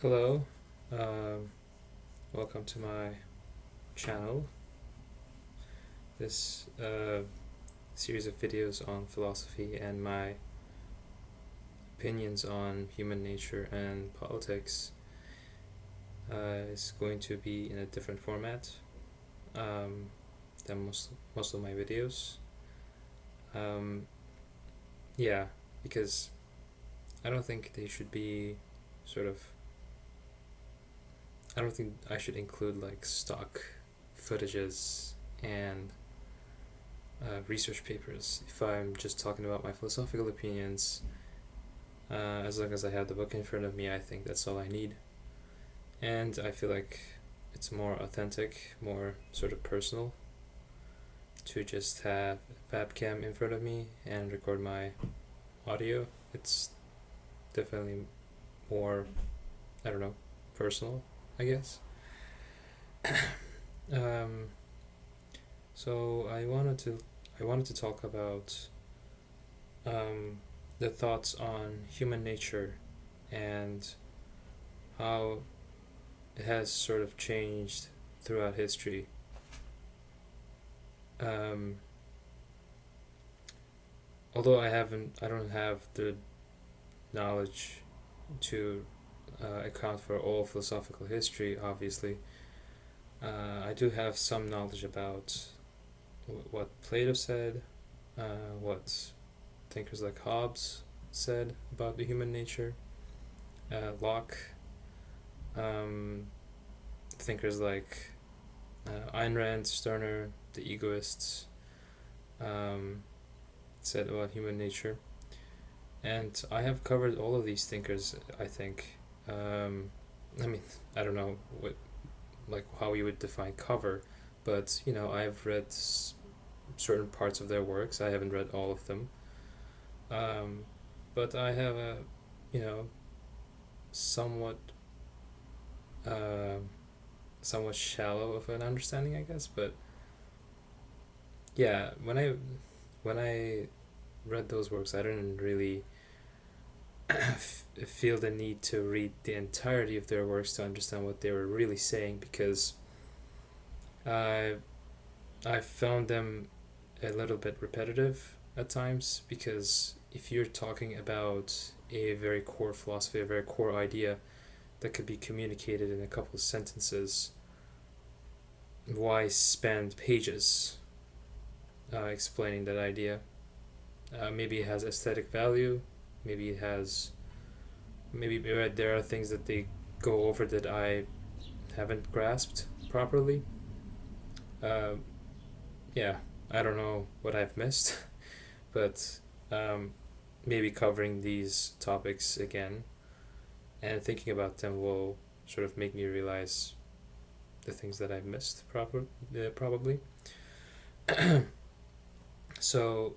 Hello, um, welcome to my channel. This series of videos on philosophy and my opinions on human nature and politics is going to be in a different format um, than most of my videos. Um, yeah, because I don't think they should be sort of. I don't think I should include like stock footages and research papers if I'm just talking about my philosophical opinions. As long as I have the book in front of me, I think that's all I need. And I feel like it's more authentic, more sort of personal to just have a webcam in front of me and record my audio. It's definitely more, I don't know, personal, I guess. Um, so I wanted to talk about um, the thoughts on human nature and how it has sort of changed throughout history. Um, although I don't have the knowledge to account for all philosophical history. Obviously, I do have some knowledge about what Plato said, what thinkers like Hobbes said about the human nature, Locke, um, thinkers like Ayn Rand, Stirner, the egoists, um, said about human nature. And I have covered all of these thinkers, I think. I mean, I don't know like how you would define cover, but I've read certain parts of their works. I haven't read all of them, um, but I have a, you know, somewhat, uh, somewhat shallow of an understanding, I guess. But yeah, when I read those works, I didn't really feel the need to read the entirety of their works to understand what they were really saying, because I I found them a little bit repetitive at times, because if you're talking about a very core philosophy, a very core idea that could be communicated in a couple of sentences, why spend pages explaining that idea? Maybe it has aesthetic value. Maybe it has. Maybe there are things that they go over that I haven't grasped properly. Uh, yeah, I don't know what I've missed, but um, maybe covering these topics again and thinking about them will sort of make me realize the things that I've missed probably. So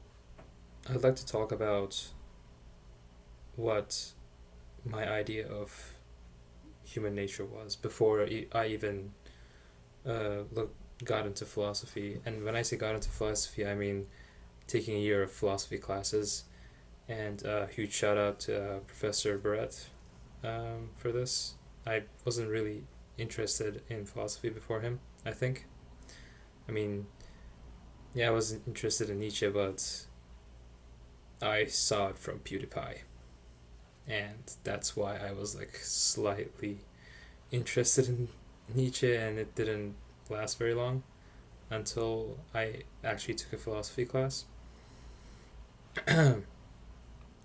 I'd like to talk about what my idea of human nature was before I even look got into philosophy. And when I say got into philosophy, I mean taking a year of philosophy classes. And a huge shout out to Professor Barrett for this. I wasn't really interested in philosophy before him, I think. I mean, yeah, I was interested in Nietzsche, but I saw it from PewDiePie. And that's why I was like slightly interested in Nietzsche, and it didn't last very long until I actually took a philosophy class.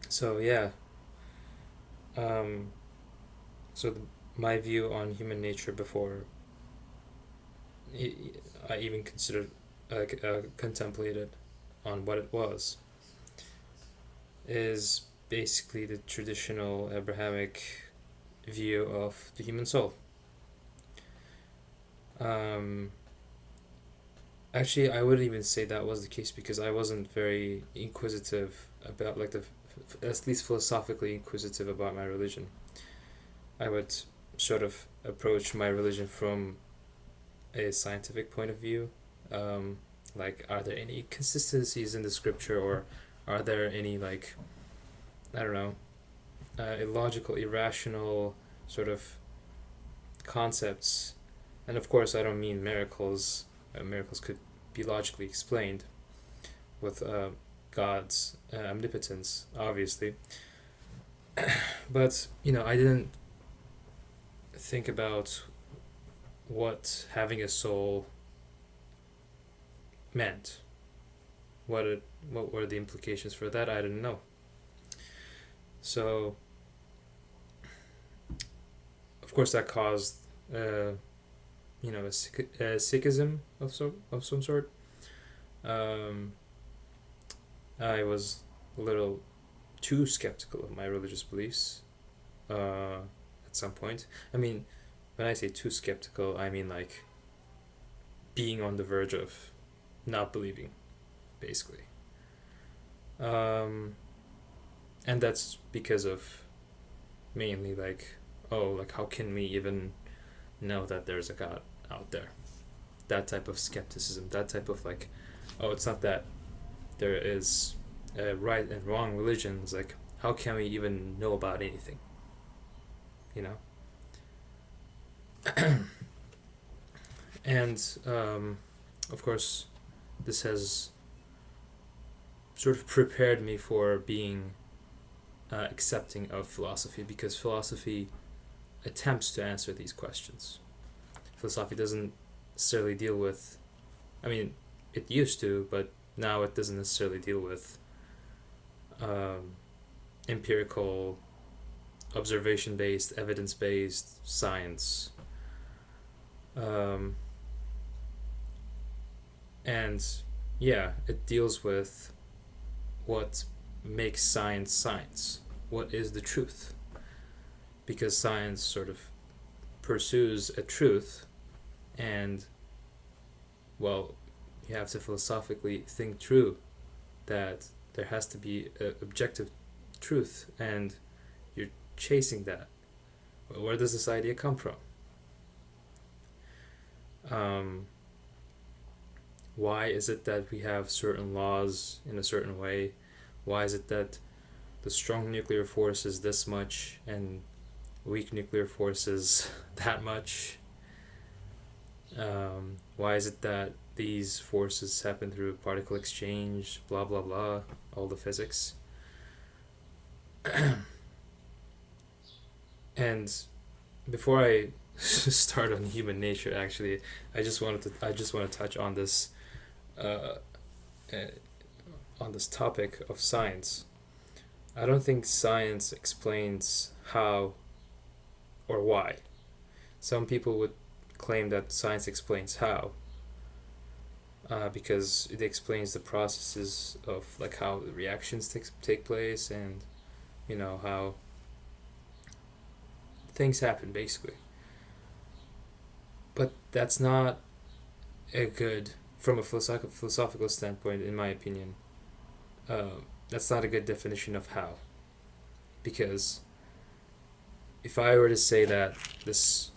So, yeah, um, so my view on human nature before I even considered, contemplated on what it was, is basically the traditional Abrahamic view of the human soul. Um, Actually, I wouldn't even say that was the case, because I wasn't very inquisitive about, like, at least philosophically inquisitive about my religion. I would sort of approach my religion from a scientific point of view. Like, are there any consistencies in the scripture, or are there any, like, I don't know, illogical, irrational sort of concepts, and of course I don't mean miracles. Miracles could be logically explained with God's omnipotence, obviously. But I didn't think about what having a soul meant. What were the implications for that? I didn't know. So, of course, that caused a Sikhism of some sort. I was a little too skeptical of my religious beliefs at some point. I mean, when I say too skeptical, I mean like being on the verge of not believing, basically. And that's because of mainly like, how can we even know that there's a God out there? That type of skepticism, that type of like, it's not that there is right and wrong religions. Like, how can we even know about anything? And of course, this has sort of prepared me for being accepting of philosophy, because philosophy attempts to answer these questions. Philosophy doesn't necessarily deal with, I mean, it used to, but now it doesn't necessarily deal with empirical, observation-based, evidence-based science. And yeah, it deals with what makes science science. What is the truth? Because science sort of pursues a truth, and, well, you have to philosophically think through that there has to be an objective truth, and you're chasing that. Well, where does this idea come from? Why is it that we have certain laws in a certain way? Why is it that the strong nuclear force is this much and weak nuclear force is that much? Why is it that these forces happen through particle exchange, blah blah blah, all the physics? And before I start on human nature, actually, I just want to touch on this topic of science. I don't think science explains how or why. Some people would claim that science explains how, because it explains the processes of like how the reactions take place, and how things happen, basically. But that's not a good, from a philosophical standpoint, in my opinion, that's not a good definition of how. Because if I were to say that this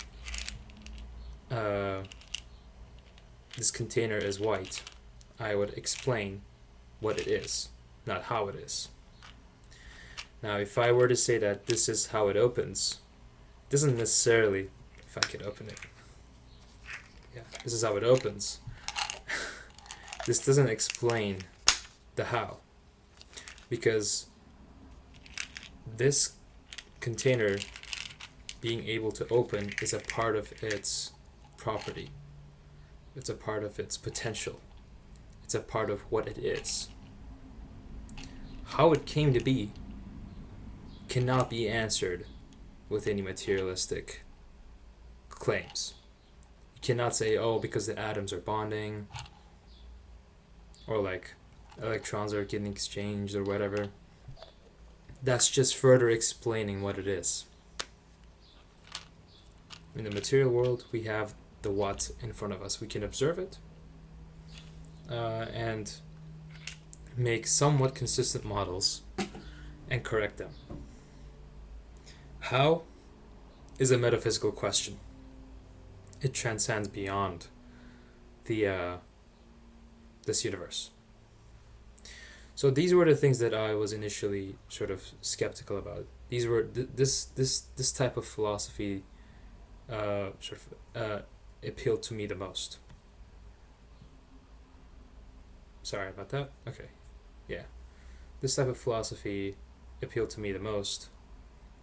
container is white, I would explain what it is, not how it is. Now, if I were to say that this is how it opens, it doesn't necessarily, if I could open it, yeah, this is how it opens. This doesn't explain the how, because this container being able to open is a part of its property. It's a part of its potential. It's a part of what it is. How it came to be cannot be answered with any materialistic claims. You cannot say, because the atoms are bonding, or like electrons are getting exchanged or whatever. That's just further explaining what it is. In the material world, we have the what in front of us. We can observe it and make somewhat consistent models and correct them. How is a metaphysical question. It transcends beyond the this universe. So these were the things that I was initially sort of skeptical about. These were this type of philosophy appealed to me the most. Sorry about that. Okay, yeah, this type of philosophy appealed to me the most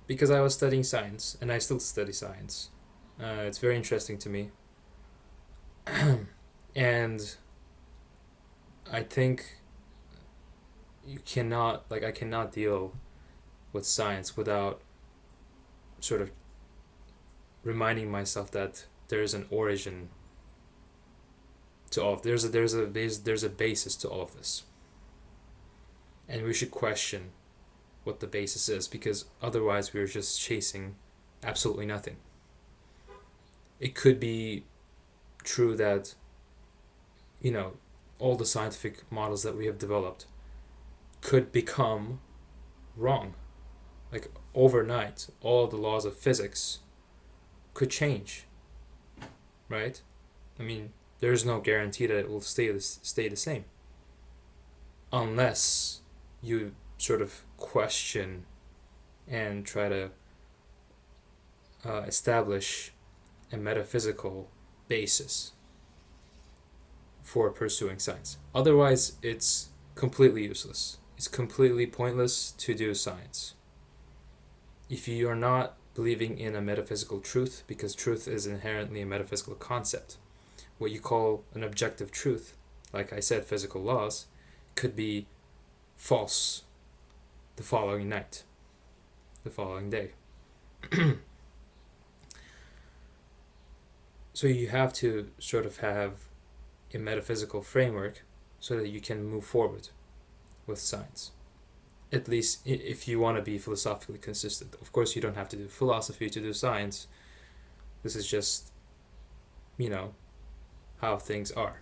because I was studying science, and I still study science. It's very interesting to me, and I think I cannot deal with science without sort of reminding myself that there is an origin to all of there's a basis to all of this, and we should question what the basis is, because otherwise we're just chasing absolutely nothing. It could be true that, you know, all the scientific models that we have developed could become wrong. Like overnight, all the laws of physics could change, right? I mean, there's no guarantee that it will stay the same, unless you sort of question and try to establish a metaphysical basis for pursuing science. Otherwise, it's completely useless. It's completely pointless to do science. If you are not believing in a metaphysical truth, because truth is inherently a metaphysical concept, what you call an objective truth, like I said, physical laws, could be false the following night, the following day. So you have to sort of have a metaphysical framework so that you can move forward with science. At least if you want to be philosophically consistent. Of course, you don't have to do philosophy to do science. This is just, you know, how things are.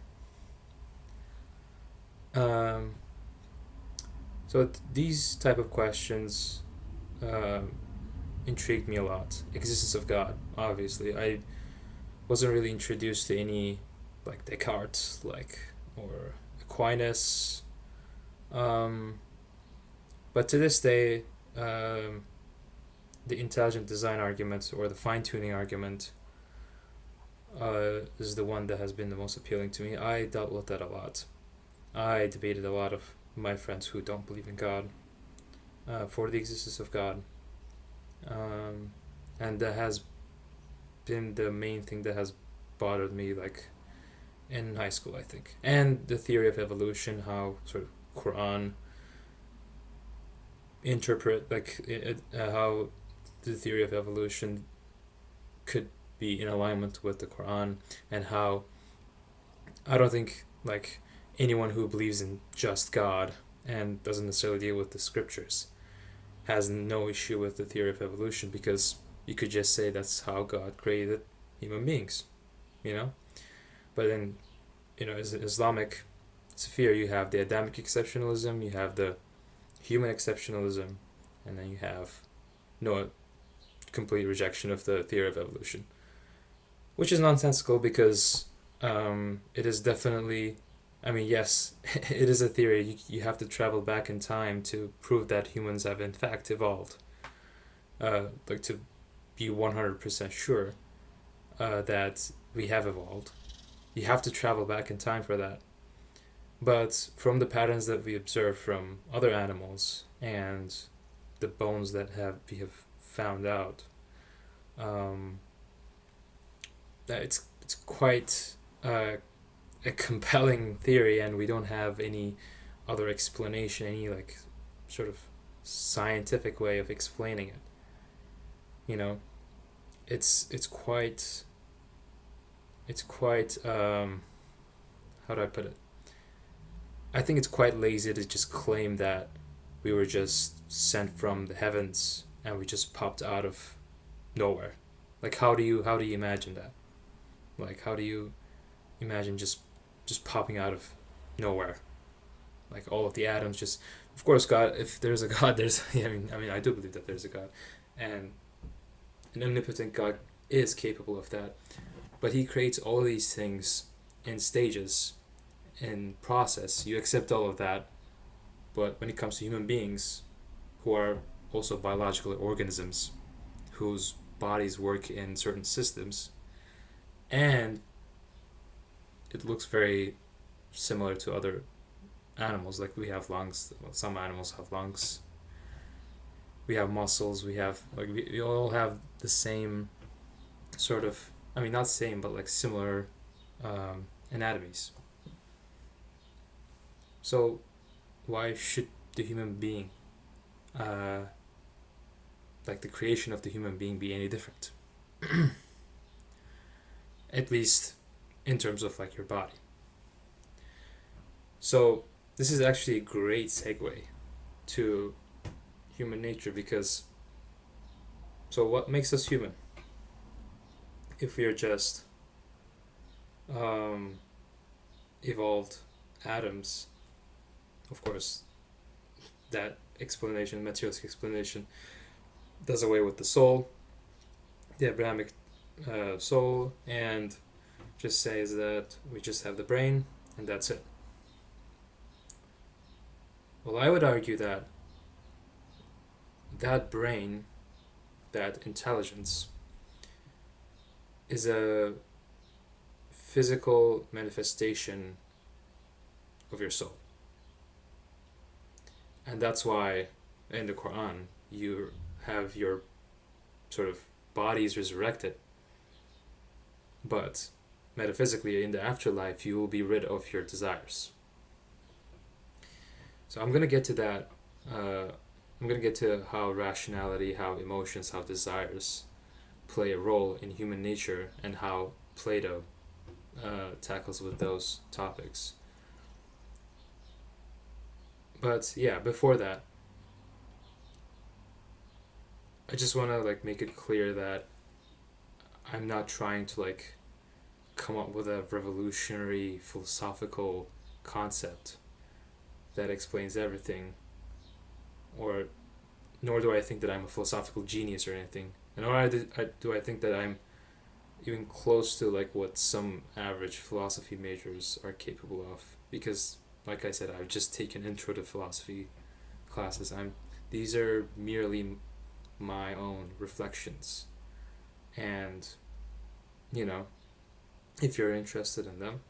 So these type of questions intrigued me a lot. Existence of God, obviously. I wasn't really introduced to any like Descartes, or Aquinas. But to this day, the intelligent design argument or the fine-tuning argument is the one that has been the most appealing to me. I dealt with that a lot. I debated a lot of my friends who don't believe in God for the existence of God. And that has been the main thing that has bothered me, like in high school, I think. And the theory of evolution, how sort of Quran interpret, how the theory of evolution could be in alignment with the Quran, and how I don't think like anyone who believes in just God and doesn't necessarily deal with the scriptures has no issue with the theory of evolution, because you could just say that's how God created human beings, you know? But in, as an Islamic sphere, you have the Adamic exceptionalism, you have the human exceptionalism, and then you have no complete rejection of the theory of evolution, which is nonsensical because it is definitely, yes, it is a theory. You have to travel back in time to prove that humans have in fact evolved. To be 100% sure that we have evolved. You have to travel back in time for that. But from the patterns that we observe from other animals and the bones that we have found out, that it's quite a compelling theory, and we don't have any other explanation, any sort of scientific way of explaining it. It's quite how do I put it? I think it's quite lazy to just claim that we were just sent from the heavens and we just popped out of nowhere. How do you imagine that? How do you imagine just popping out of nowhere? All of the atoms just, of course, God, if there's a God, there's I do believe that there's a God, and an omnipotent God is capable of that, but he creates all of these things in stages, in process. You accept all of that, but when it comes to human beings, who are also biological organisms, whose bodies work in certain systems, and it looks very similar to other animals. Like we have lungs. Well, some animals have lungs. We have muscles. We have like we all have the same sort of. I mean, not same, but like similar anatomies. So why should the human being, uh, like the creation of the human being, be any different? At least in terms of like your body. So this is actually a great segue to human nature because so what makes us human? If we are just um, evolved atoms, of course, that explanation, materialistic explanation, does away with the soul, the Abrahamic soul, and just says that we just have the brain and that's it. Well, I would argue that that brain, that intelligence, is a physical manifestation of your soul. And that's why in the Quran you have your sort of bodies resurrected, but metaphysically in the afterlife you will be rid of your desires. So I'm gonna get to that. I'm gonna get to how rationality, how emotions, how desires play a role in human nature, and how Plato tackles with those topics. But yeah, before that, I just want to like make it clear that I'm not trying to like come up with a revolutionary philosophical concept that explains everything, or nor do I think that I'm a philosophical genius or anything, and nor do I think that I'm even close to like what some average philosophy majors are capable of, because like I said, I've just taken intro to philosophy classes. These are merely my own reflections, and you know, if you're interested in them,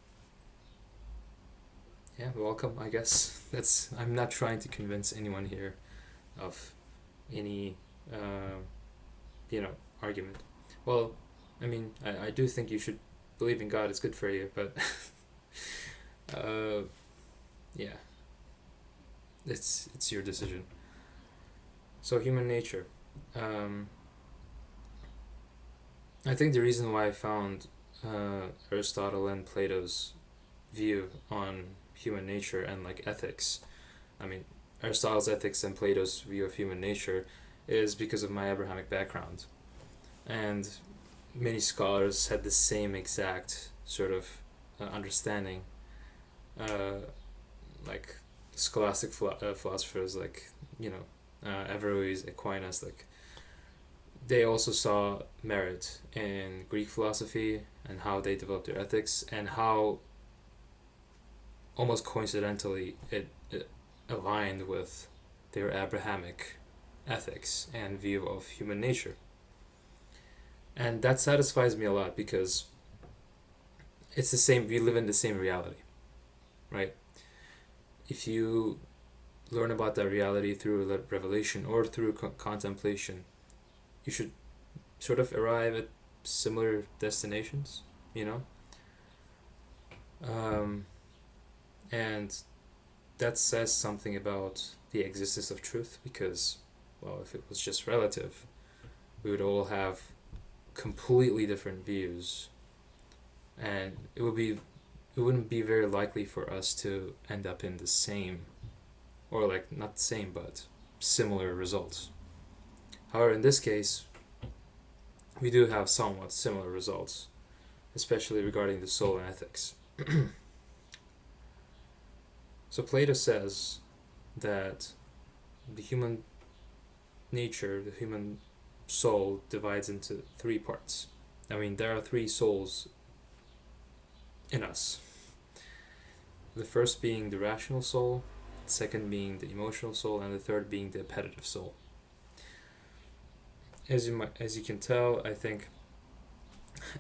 yeah, welcome, I guess. That's I'm not trying to convince anyone here of any uh, argument. Well, I mean, I do think you should believe in God. It's good for you, but uh, yeah, it's your decision. So human nature. Um, I think the reason why I found Aristotle and Plato's view on human nature and like ethics, I mean, Aristotle's ethics and Plato's view of human nature, is because of my Abrahamic background. And many scholars had the same exact sort of understanding. Like scholastic philosophers, like, Averroes, Aquinas, like, they also saw merit in Greek philosophy and how they developed their ethics, and how almost coincidentally it aligned with their Abrahamic ethics and view of human nature. And that satisfies me a lot because it's the same, we live in the same reality, right? If you learn about that reality through revelation or through contemplation, you should sort of arrive at similar destinations, you know? And that says something about the existence of truth because, well, if it was just relative, we would all have completely different views, and it wouldn't be very likely for us to end up in the same, or like not the same, but similar results. However, in this case, we do have somewhat similar results, especially regarding the soul and ethics. So Plato says that the human nature, the human soul, divides into three parts. I mean, there are three souls in us. The first being the rational soul, the second being the emotional soul, and the third being the appetitive soul. as you can tell, I think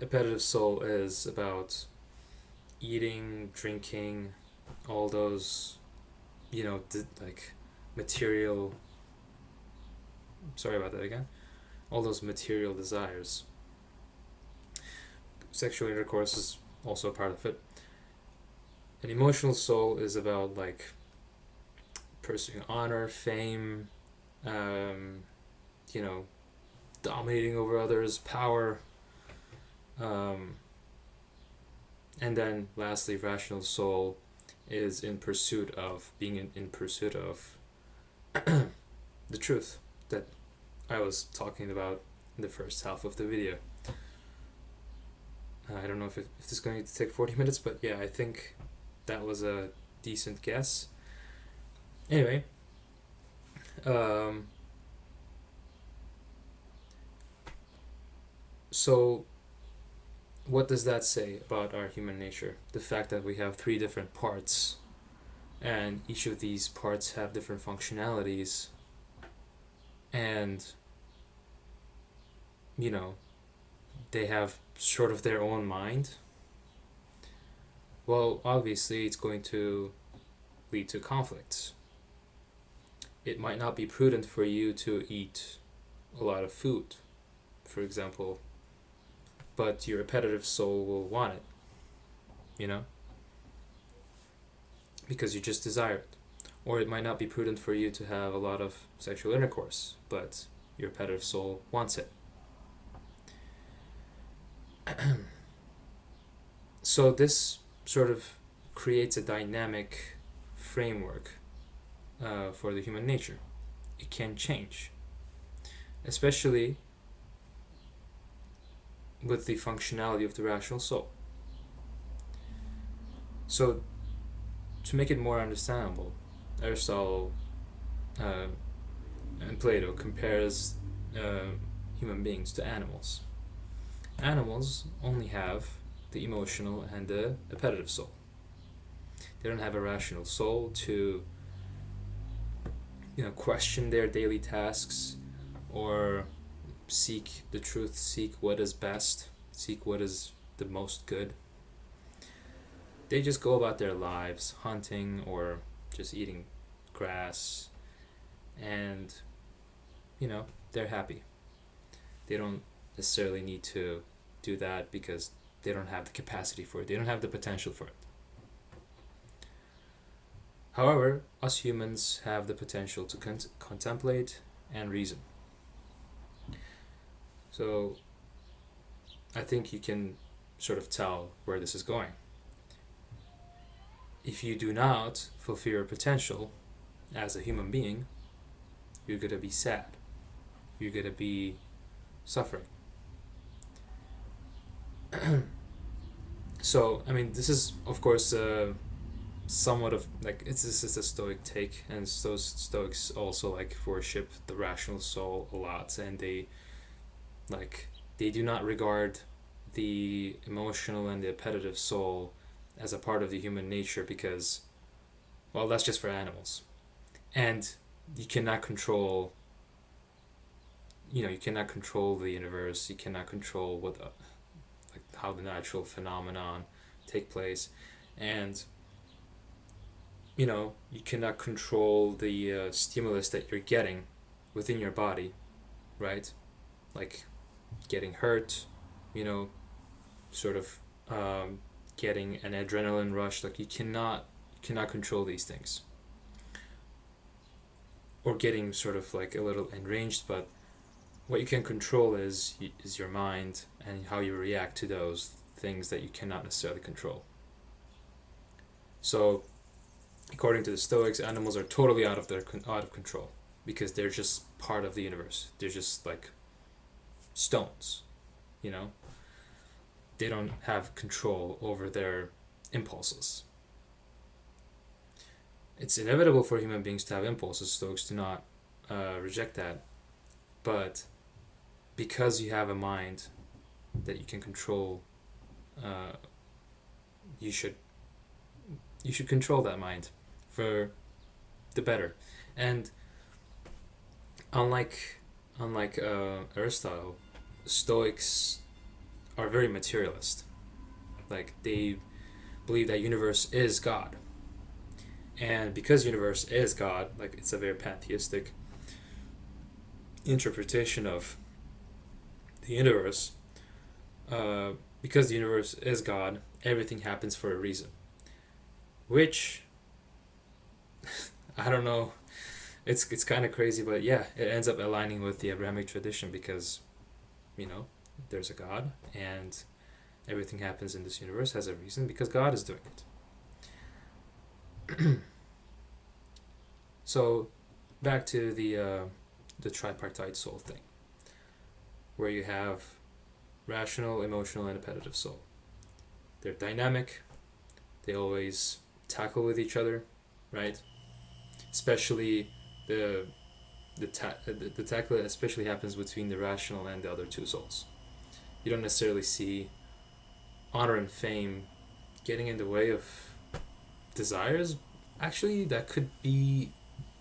appetitive soul is about eating, drinking, all those, like material. Sorry about that again. All those material desires. Sexual intercourse is also a part of it. An emotional soul is about like pursuing honor, fame, um, you know, dominating over others, power, and then lastly, rational soul is in pursuit of being in pursuit of the truth that I was talking about in the first half of the video. I don't know if this is going to take 40 minutes, but yeah, I think that was a decent guess. Anyway, so what does that say about our human nature? The fact that we have three different parts, and each of these parts have different functionalities, and they have sort of their own mind. Well, obviously, it's going to lead to conflicts. It might not be prudent for you to eat a lot of food, for example, but your appetitive soul will want it, because you just desire it. Or it might not be prudent for you to have a lot of sexual intercourse, but your appetitive soul wants it. So this sort of creates a dynamic framework for the human nature. It can change, especially with the functionality of the rational soul. So, to make it more understandable, Aristotle and Plato compares human beings to animals. Animals only have the emotional and the appetitive soul. They don't have a rational soul to question their daily tasks or seek the truth, seek what is best, seek what is the most good. They just go about their lives hunting or just eating grass, and they're happy. They don't necessarily need to do that because they don't have the capacity for it. They don't have the potential for it. However, us humans have the potential to contemplate and reason. So I think you can sort of tell where this is going. If you do not fulfill your potential as a human being, you're going to be sad. You're going to be suffering. So, I mean, this is, of course, somewhat of, like, this is a Stoic take, and Stoics also, like, worship the rational soul a lot, and they do not regard the emotional and the appetitive soul as a part of the human nature because, well, that's just for animals. And you cannot control, you cannot control the universe, you cannot control how the natural phenomenon take place, and you cannot control the stimulus that you're getting within your body, right? Like getting hurt, sort of getting an adrenaline rush. Like you cannot control these things, or getting sort of like a little enraged. But what you can control is your mind and how you react to those things that you cannot necessarily control. So, according to the Stoics, animals are totally out of control because they're just part of the universe. They're just like stones, They don't have control over their impulses. It's inevitable for human beings to have impulses. Stoics do not reject that, but because you have a mind that you can control, you should control that mind for the better. And unlike unlike Aristotle, Stoics are very materialist. Like they believe that universe is God, and because universe is God, like it's a very pantheistic interpretation of the universe. Because the universe is God, everything happens for a reason. Which I don't know. It's kind of crazy, but yeah, it ends up aligning with the Abrahamic tradition because, you know, there's a God and everything happens in this universe has a reason because God is doing it. So, back to the tripartite soul thing, where you have rational, emotional, and appetitive soul. They're dynamic. They always tackle with each other, right? Especially the the tackle especially happens between the rational and the other two souls. You don't necessarily see honor and fame getting in the way of desires. Actually, that could be.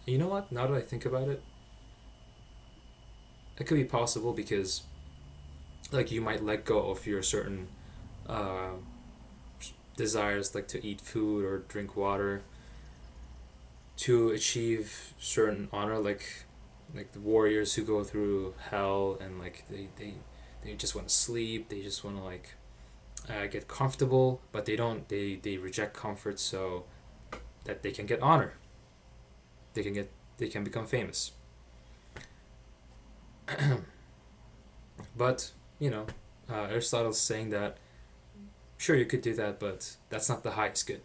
You know what? Now that I think about it, it could be possible because, like, you might let go of your certain uh, desires, like to eat food or drink water, to achieve certain honor, like the warriors who go through hell and like they just want to sleep. They just want to like get comfortable, but they don't. They reject comfort so that they can get honor. They can become famous. But you know, Aristotle's saying that sure you could do that, but that's not the highest good.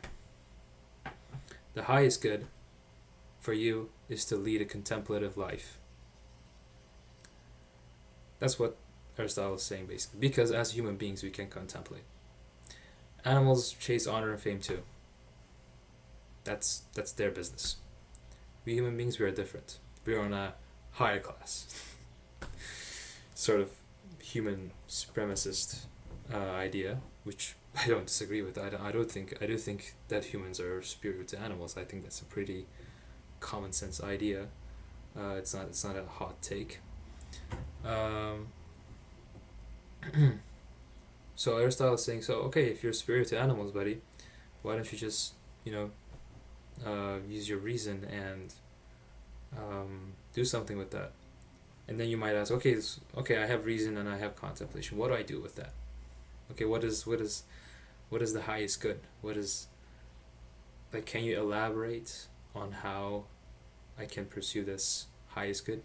The highest good for you is to lead a contemplative life. That's what Aristotle is saying basically. Because as human beings we can contemplate. Animals chase honor and fame too. That's their business. We human beings, we are different. We are on a higher class. Sort of human supremacist idea, which I don't disagree with. I do think that humans are superior to animals. I think that's a pretty common sense idea. It's not a hot take. Um, so Aristotle is saying, so okay, if you're superior to animals, buddy, why don't you just use your reason and do something with that? And then you might ask, okay, I have reason and I have contemplation. What do I do with that? Okay, what is the highest good? What is, like, can you elaborate on how I can pursue this highest good?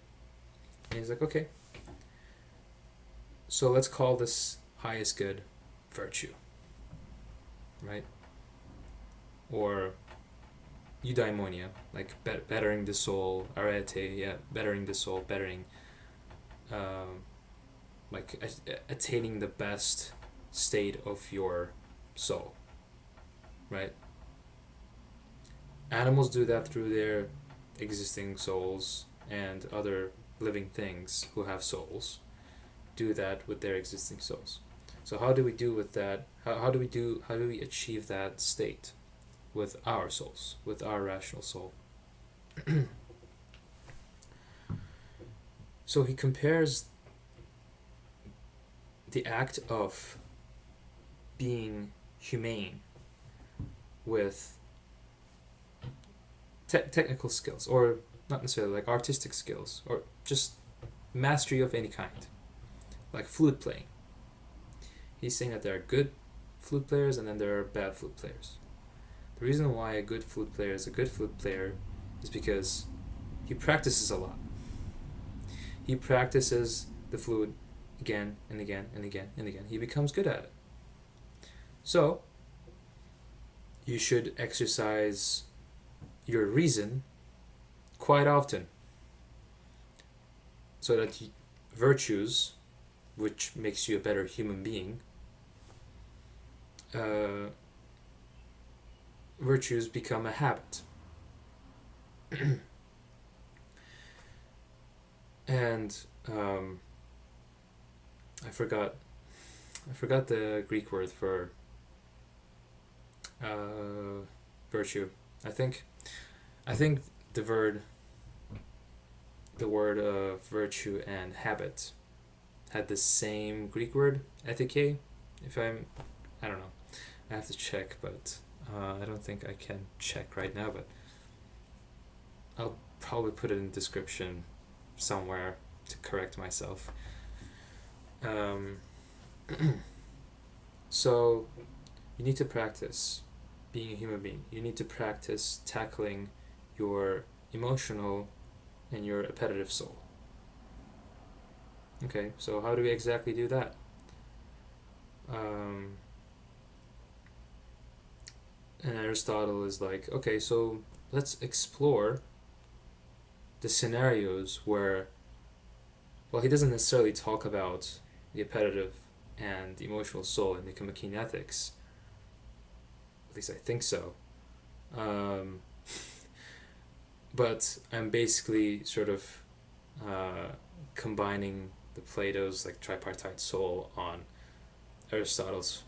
And he's like, okay, so let's call this highest good virtue, right? Or eudaimonia, like bettering the soul, arete, yeah, bettering the soul, bettering, like attaining the best state of your soul, right? Animals do that through their existing souls, and other living things who have souls do that with their existing souls. So how do we do with that? How do we achieve that state with our souls, with our rational soul? So he compares the act of being humane with technical skills, or not necessarily like artistic skills, or just mastery of any kind, like flute playing. He's saying that there are good flute players and then there are bad flute players. The reason why a good flute player is a good flute player is because he practices a lot. He practices the flute again and again and again and again. He becomes good at it. So, you should exercise your reason quite often so that virtues, which makes you a better human being, virtues become a habit. And I forgot the Greek word for virtue. I think the word the word virtue and habit had the same Greek word, ethike. If I don't know. I have to check, but I don't think I can check right now. But I'll probably put it in the description somewhere to correct myself. Um, so you need to practice being a human being. You need to practice tackling your emotional and your appetitive soul. Okay, so how do we exactly do that? Um, and Aristotle is like, okay, so let's explore the scenarios where, well, he doesn't necessarily talk about the appetitive and the emotional soul in Nicomachean Ethics. At least I think so. Um, but I'm basically sort of combining the Plato's like tripartite soul on Aristotle's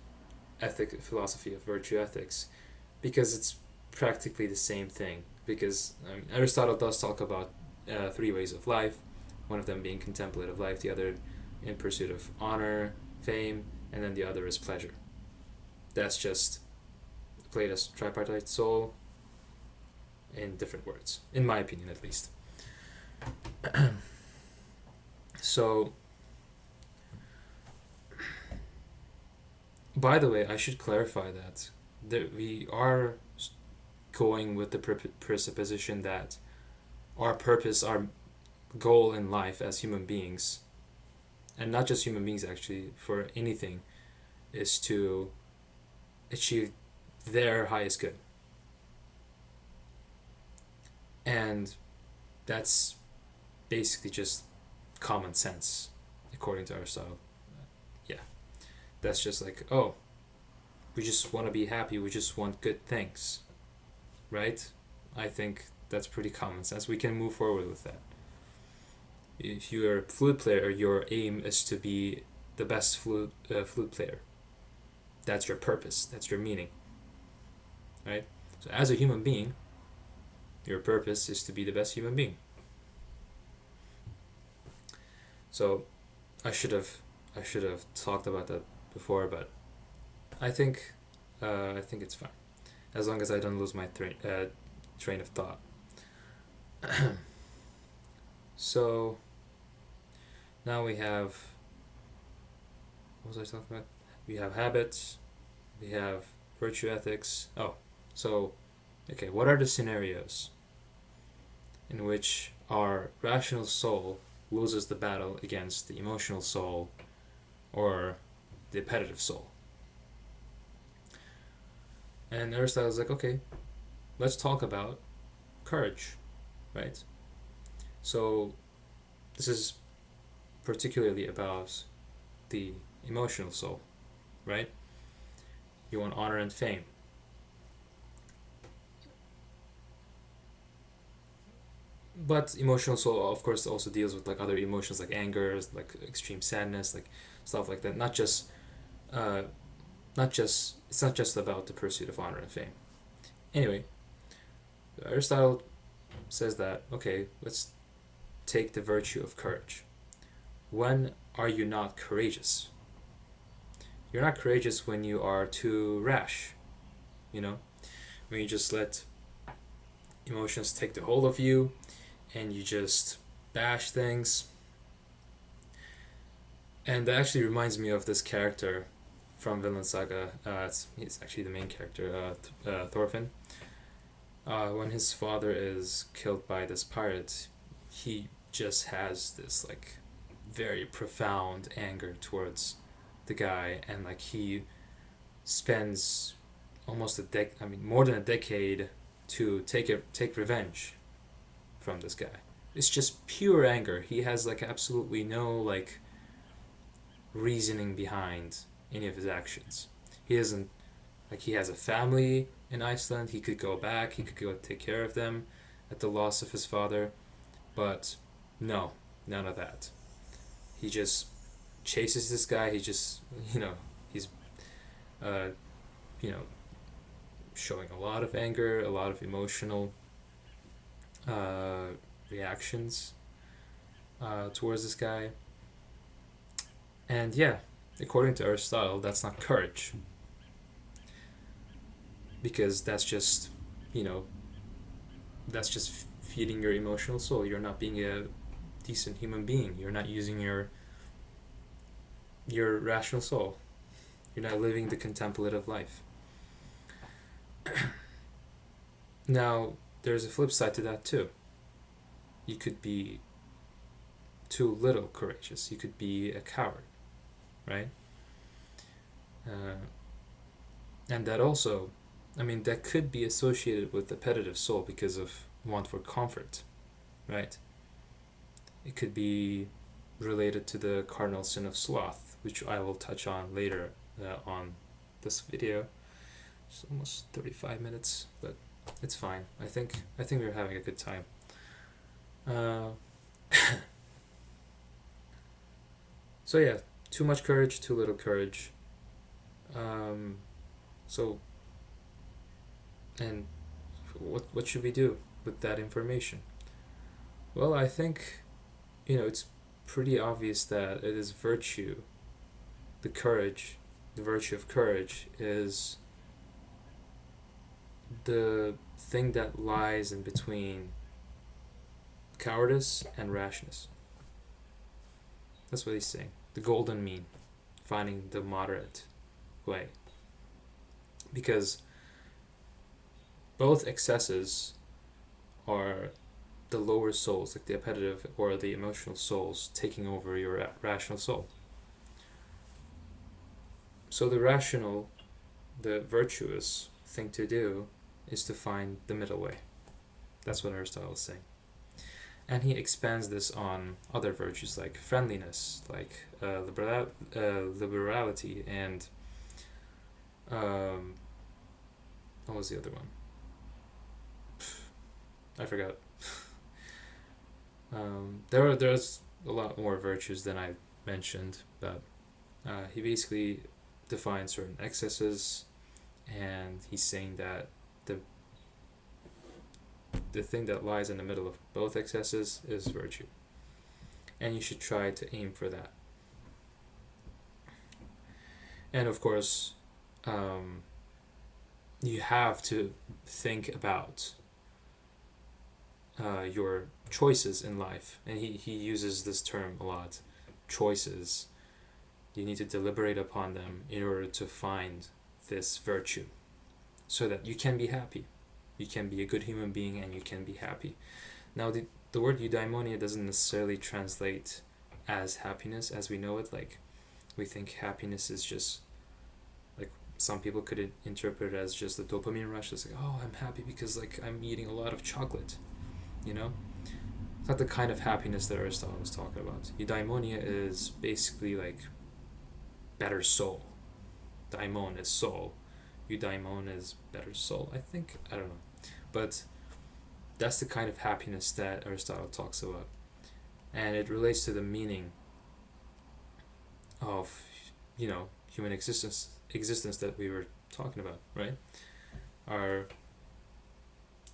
philosophy of virtue ethics, because it's practically the same thing. Because Aristotle does talk about three ways of life, one of them being contemplative life, the other in pursuit of honor, fame, and then the other is pleasure. That's just Plato's tripartite soul in different words, in my opinion at least. So, by the way, I should clarify that we are going with the presupposition that our purpose, our goal in life as human beings, and not just human beings actually, for anything, is to achieve their highest good. And that's basically just common sense, according to Aristotle. Yeah, that's just like, oh, we just want to be happy, we just want good things, right? I think that's pretty common sense. We can move forward with that. If you're a flute player, your aim is to be the best flute player. That's your purpose, that's your meaning, right? So as a human being, your purpose is to be the best human being. So I should have talked about that before, but I think it's fine, as long as I don't lose my train of thought. So now we have, what was I talking about? We have habits, we have virtue ethics. Oh, so okay, what are the scenarios in which our rational soul loses the battle against the emotional soul or the appetitive soul? And Aristotle's like, okay, let's talk about courage, right? So this is particularly about the emotional soul, right? You want honor and fame. But emotional soul, of course, also deals with like other emotions like anger, like extreme sadness, like stuff like that. It's not just about the pursuit of honor and fame. Anyway, Aristotle says that, okay, let's take the virtue of courage. When are you not courageous? You're not courageous when you are too rash, you know? When you just let emotions take the hold of you and you just bash things. And that actually reminds me of this character from Vinland Saga. He's actually the main character, Thorfinn. When his father is killed by this pirate, he just has this like very profound anger towards the guy, and like he spends almost more than a decade to take revenge from this guy. It's just pure anger. He has like absolutely no like reasoning behind any of his actions. He doesn't like he has a family in Iceland. He could go back. He could go take care of them at the loss of his father, but no, none of that. He just chases this guy. He just he's uh, you know showing a lot of anger, a lot of emotional reactions, towards this guy. And yeah, according to Aristotle, that's not courage, because that's just, you know, that's just feeding your emotional soul. You're not being a decent human being. You're not using your rational soul. You're not living the contemplative life. Now, there's a flip side to that too. You could be too little courageous. You could be a coward, right? Uh, and that also, I mean, that could be associated with appetitive soul because of want for comfort, right? It could be related to the cardinal sin of sloth, which I will touch on later on this video. It's almost 35 minutes, but it's fine. I think we're having a good time. Uh, so yeah, too much courage, too little courage. Um, so and what should we do with that information? Well, I think it's pretty obvious that it is virtue. The courage, the virtue of courage, is the thing that lies in between cowardice and rashness. That's what he's saying. The golden mean, finding the moderate way. Because both excesses are the lower souls, like the appetitive or the emotional souls, taking over your rational soul. So the rational, the virtuous thing to do is to find the middle way. That's what Aristotle is saying. And he expands this on other virtues like friendliness, like liberality, and what was the other one? I forgot. There's a lot more virtues than I mentioned, but he basically defines certain excesses, and he's saying that the thing that lies in the middle of both excesses is virtue, and you should try to aim for that. And of course, you have to think about your choices in life, and he uses this term a lot, choices. You need to deliberate upon them in order to find this virtue, so that you can be happy. You can be a good human being and you can be happy. Now, the word eudaimonia doesn't necessarily translate as happiness as we know it. Like, we think happiness is just, like, some people could interpret it as just a dopamine rush. It's like, oh, I'm happy because, like, I'm eating a lot of chocolate, you know? It's not the kind of happiness that Aristotle was talking about. Eudaimonia is basically, like, better soul. Daimon is soul. Eudaimon is better soul, I think. I don't know. But that's the kind of happiness that Aristotle talks about. And it relates to the meaning of, human existence that we were talking about, right? Our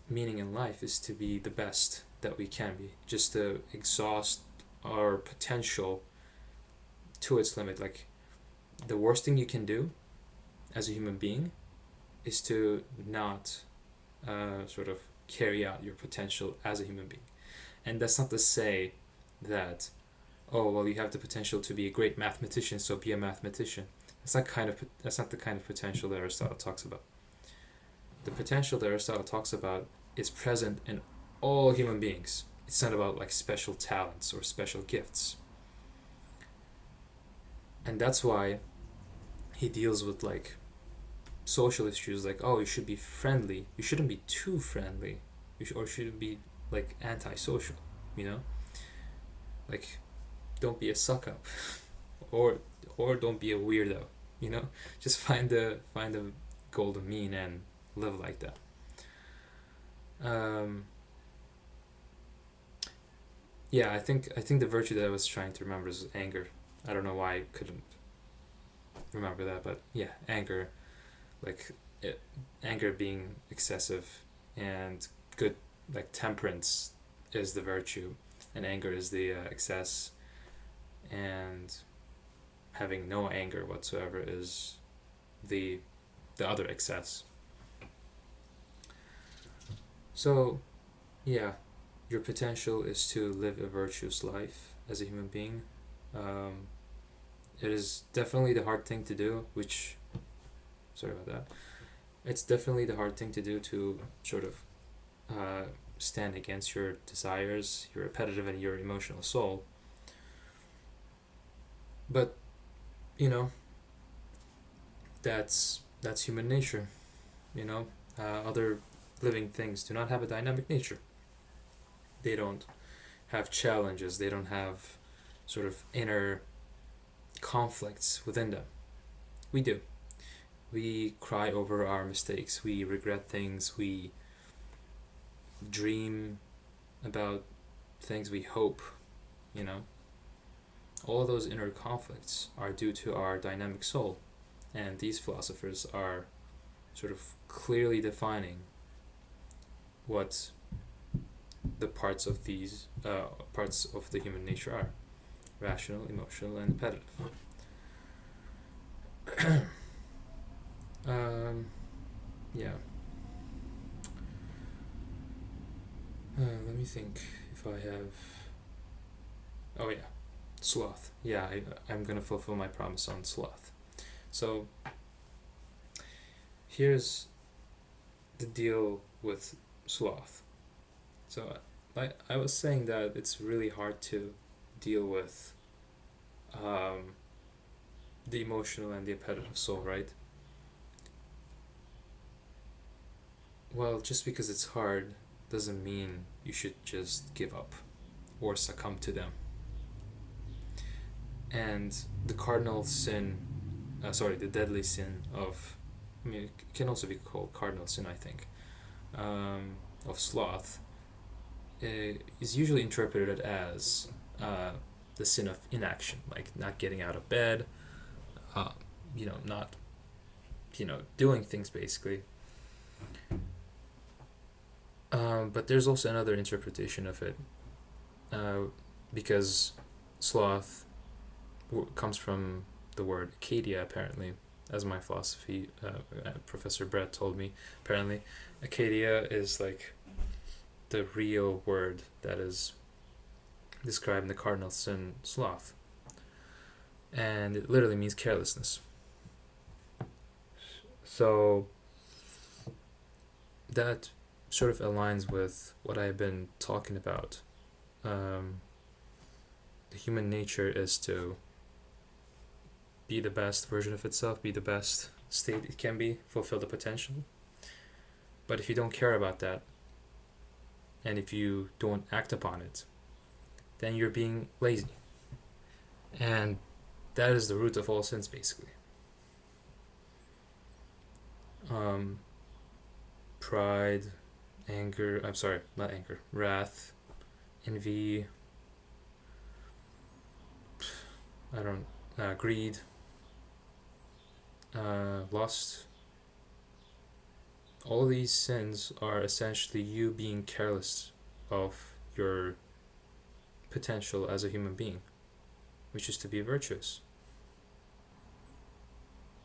meaning in life is to be the best that we can be, just to exhaust our potential to its limit. Like, the worst thing you can do as a human being is to not sort of carry out your potential as a human being. And that's not to say that, oh, well, you have the potential to be a great mathematician, so be a mathematician. That's not the kind of potential that Aristotle talks about. The potential that Aristotle talks about is present in all human beings. It's not about, like, special talents or special gifts. And that's why he deals with, like, social issues, like, oh, you should be friendly, you shouldn't be too friendly, or shouldn't be, like, antisocial, like, don't be a suck up, or don't be a weirdo, just find the golden mean and live like that. Yeah, I think the virtue that I was trying to remember is anger. I don't know why I couldn't remember that, but yeah, anger. Like, anger being excessive, and good, like, temperance is the virtue. and anger is the excess, and having no anger whatsoever is the other excess. So, yeah, your potential is to live a virtuous life as a human being. Um, it is definitely the hard thing to do, which, sorry about that. It's definitely the hard thing to do to sort of uh, stand against your desires, your repetitive and your emotional soul. But, you know, that's human nature. You know, other living things do not have a dynamic nature. They don't have challenges. They don't have sort of inner conflicts within them. We do. We cry over our mistakes. We regret things. We dream about things. We hope. You know, all those inner conflicts are due to our dynamic soul, and these philosophers are sort of clearly defining what the parts of these parts of the human nature are: rational, emotional, and repetitive. um, yeah. Let me think if I have. Oh yeah, sloth. Yeah, I'm gonna fulfill my promise on sloth. So here's the deal with sloth. So I was saying that it's really hard to deal with um, the emotional and the repetitive soul, right? Well, just because it's hard doesn't mean you should just give up or succumb to them. And the cardinal sin, the deadly sin of, I mean, it can also be called cardinal sin, I think, of sloth, is usually interpreted as the sin of inaction, like not getting out of bed, uh, not, doing things basically. But there's also another interpretation of it, uh, because sloth comes from the word acedia, apparently, as my philosophy professor Brett told me. Apparently, acedia is like the real word that is described in the cardinal sin sloth, and it literally means carelessness. So that sort of aligns with what I've been talking about. The human nature is to be the best version of itself, be the best state it can be, fulfill the potential. But if you don't care about that, and if you don't act upon it, then you're being lazy. And that is the root of all sins, basically. Pride, anger, I'm sorry, not anger, wrath, envy, greed, lust. All these sins are essentially you being careless of your potential as a human being, which is to be virtuous.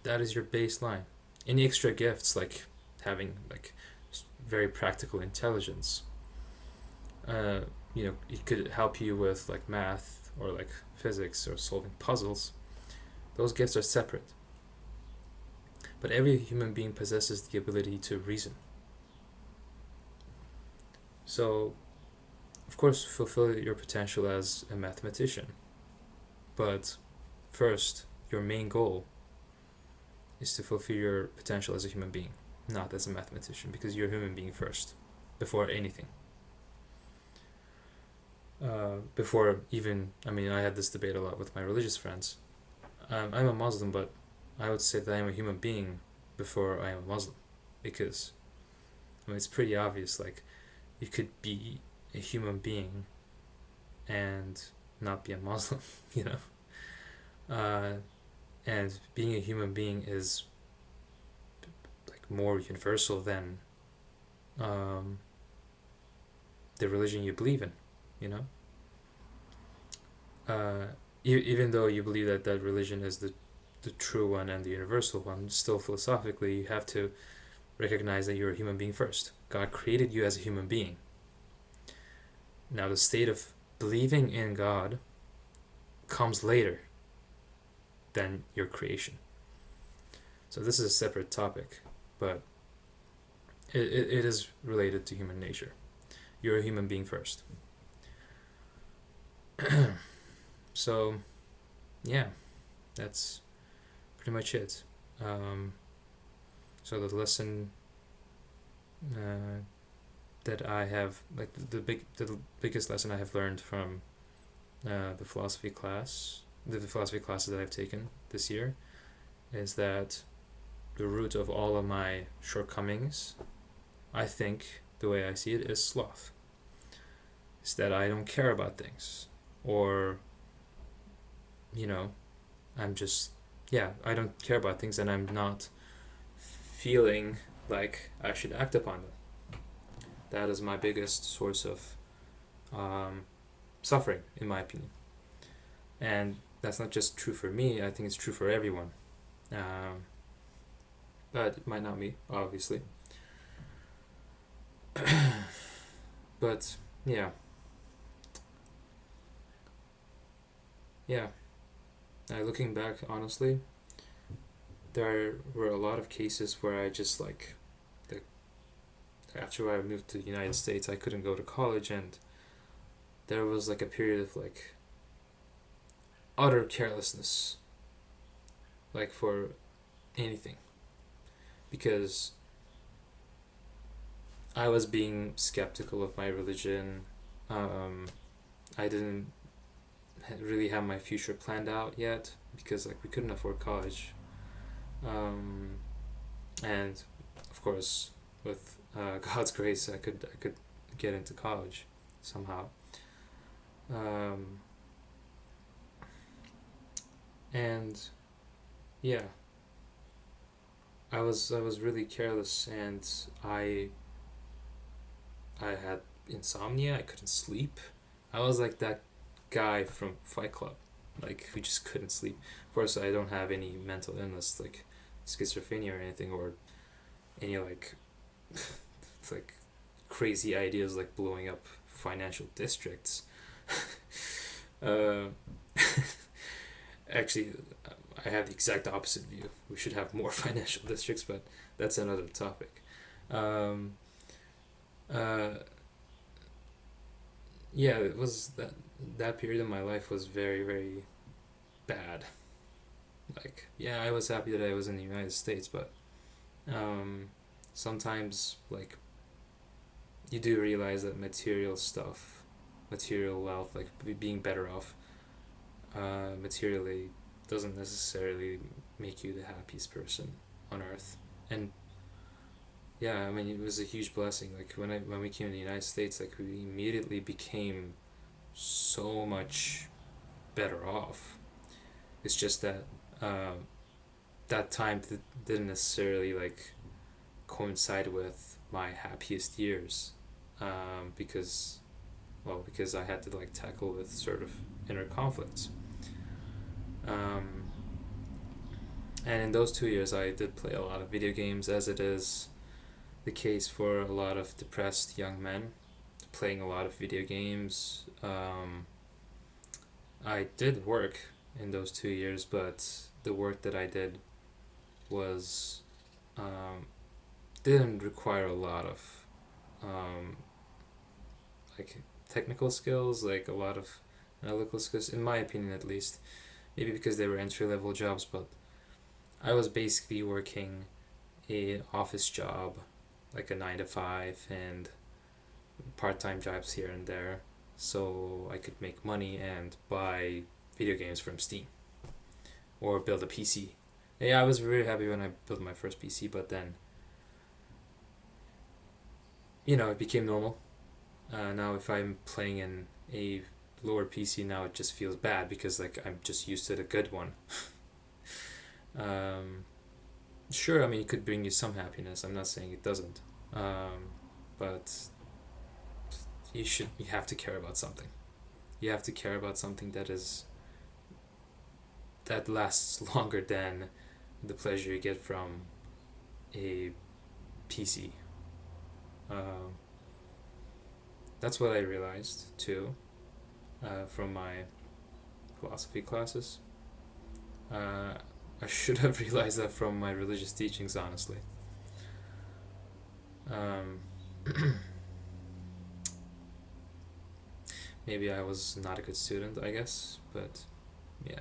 That is your baseline. Any extra gifts, like having like very practical intelligence, it could help you with like math or like physics or solving puzzles. Those gifts are separate. But every human being possesses the ability to reason. So, of course, fulfill your potential as a mathematician. But first, your main goal is to fulfill your potential as a human being, not as a mathematician, because you're a human being first, before anything. Before even, I had this debate a lot with my religious friends. I'm a Muslim, but I would say that I'm a human being before I am a Muslim, because it's pretty obvious. Like, you could be a human being and not be a Muslim, you know. And being a human being is like more universal than the religion you believe in, you know. uh, even though you believe that that religion is the true one and the universal one, still philosophically you have to recognize that you're a human being first. God created you as a human being. Now the state of believing in God comes later than your creation. So this is a separate topic, but it is related to human nature. You're a human being first. So, yeah, that's pretty much it. Um, so the lesson that I have, like the biggest lesson I have learned from the philosophy class, the philosophy classes that I've taken this year, is that the root of all of my shortcomings, I think, the way I see it, is sloth. Is that I don't care about things, or you know, I'm just, yeah, I don't care about things, and I'm not feeling like I should act upon them. That is my biggest source of suffering, in my opinion. And that's not just true for me, I think it's true for everyone. But it might not be, obviously. But, yeah. Yeah. Looking back, honestly, there were a lot of cases where I just like, the, after I moved to the United States, I couldn't go to college, and there was like a period of like utter carelessness, like for anything, because I was being skeptical of my religion. I didn't really have my future planned out yet because like we couldn't afford college, and of course with God's grace I could get into college somehow. Um, and yeah, I was really careless, and I had insomnia. I couldn't sleep. I was like that guy from Fight Club, like who just couldn't sleep. Of course, I don't have any mental illness like schizophrenia or anything, or any like like crazy ideas like blowing up financial districts. uh, Actually, I have the exact opposite view. We should have more financial districts, but that's another topic. Um, uh, yeah, it was that period of my life was very very bad. Like, yeah, I was happy that I was in the United States, but um, sometimes like you do realize that material stuff, material wealth, like being better off materially, doesn't necessarily make you the happiest person on earth. And yeah, I mean, it was a huge blessing. Like when we came to the United States, like we immediately became so much better off. It's just that um, that time didn't necessarily like coincide with my happiest years, because because I had to like tackle with sort of inner conflicts. Um, and in those 2 years, I did play a lot of video games, as it is the case for a lot of depressed young men, playing a lot of video games. I did work in those 2 years, but the work that I did was um, didn't require a lot of um, like technical skills, like a lot of analytical skills, in my opinion at least. Maybe because they were entry level jobs, but I was basically working a office job, like a 9 to 5, and part time jobs here and there, so I could make money and buy video games from Steam or build a PC. Yeah, I was really happy when I built my first PC, but then it became normal. Now if I'm playing in a lower PC now, it just feels bad because like I'm just used to the good one. um, sure, I mean it could bring you some happiness. I'm not saying it doesn't, but you have to care about something. you have to care about something that lasts longer than the pleasure you get from a PC. Uh, that's what I realized too, from my philosophy classes. Uh, I should have realized that from my religious teachings, honestly. Um, Maybe I was not a good student, I guess, but yeah.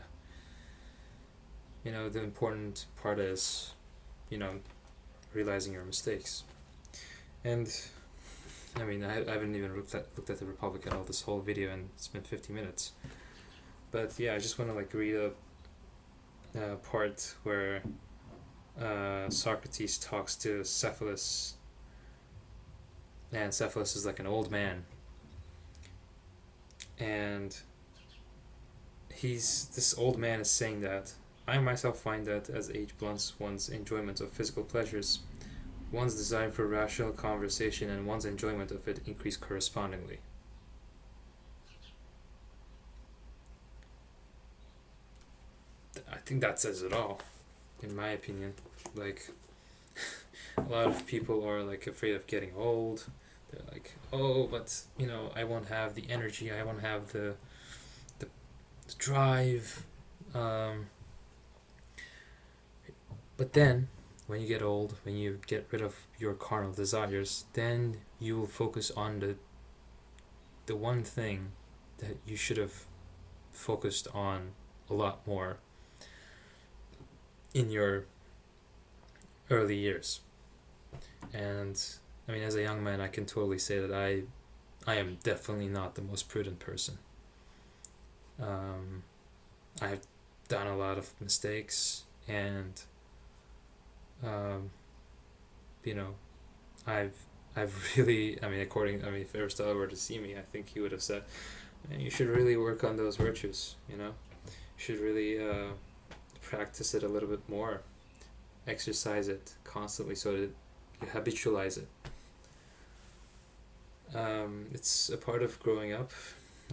The important part is, you know, realizing your mistakes. And I mean, I haven't even looked at the Republic at all this whole video, and it's been 50 minutes. But yeah, I just want to like read a part where Socrates talks to Cephalus, and Cephalus is like an old man, and this old man is saying that I myself find that as age blunts one's enjoyment of physical pleasures, one's desire for rational conversation and one's enjoyment of it increase correspondingly. I think that says it all, in my opinion. Like, a lot of people are like afraid of getting old. They're like, oh, but I won't have the energy. I won't have the drive. But then, when you get old, when you get rid of your carnal desires, then you will focus on the one thing that you should have focused on a lot more in your early years. And I mean, as a young man, I can totally say that I am definitely not the most prudent person. I've done a lot of mistakes, and you know, I've really, I mean, if Aristotle were to see me, I think he would have said, "Man, you should really work on those virtues. You should really practice it a little bit more, exercise it constantly, so that you habitualize it." It's a part of growing up.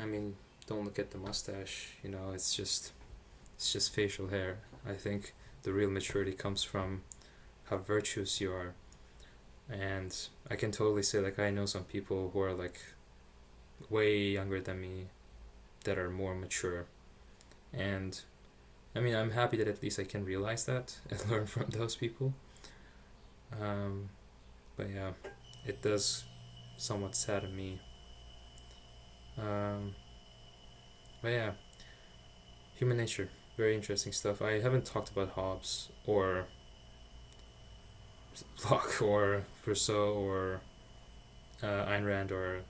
I mean, don't look at the mustache. It's just facial hair. I think the real maturity comes from how virtuous you are. And I can totally say, like, I know some people who are like way younger than me that are more mature. And I mean, I'm happy that at least I can realize that and learn from those people. Um, but yeah, it does somewhat sadden me. Um, but yeah, human nature, very interesting stuff. I haven't talked about Hobbes or Locke or Rousseau or Ayn Rand or